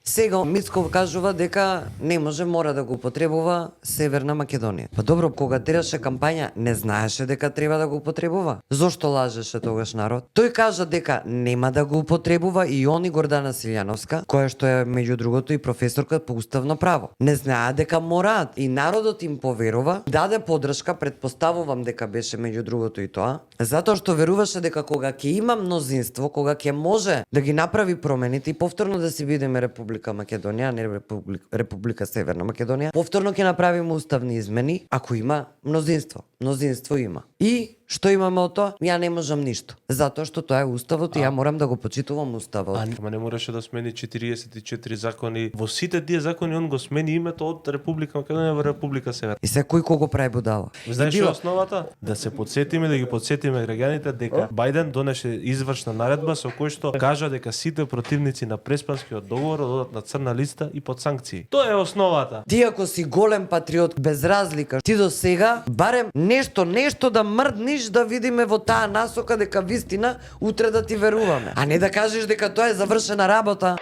Сега Мицков кажува дека не може, мора да го употребува Северна Македонија. Па добро, кога тераше кампања, не знаеше дека треба да го употребува. Зошто лажеше тогаш народ? Тој кажа дека нема да го употребува и они Гордана Силјановска, која што е меѓу другото и професорка по уставно право. Не знаа дека мораат и народот им поверува, даде подршка, предпоставувам дека беше меѓу другото и тоа, затоа што веруваше дека кога ќе има мнозинство, кога ќе може да ги направи промените и повторно да си бидеме Република Македонија, не Република Северна Македонија, повторно ќе направиме уставни измени ако има мнозинство. Мнозинство има. И што имаме од тоа? Ја не можам ништо. Затоа што тоа е уставот и ја морам да го почитувам уставот. Ама не можеше да смени 44 закони. Во сите тие закони он го смени името од Република Македонија во Република Северна. И секој кого прави будала. Знаеш што е основата? Да се подсетиме, да ги подсетиме граѓаните дека Бајден донеше извршна наредба со кој што кажа дека сите противници на Преспанскиот договор одат на црна листа и под санкции. Тоа е основата. Ти ако си голем патриот, без разлика, ти до сега барем нешто да мрдниш да видиме во таа насока дека вистина утре да ти веруваме. А не да кажеш дека тоа е завршена работа.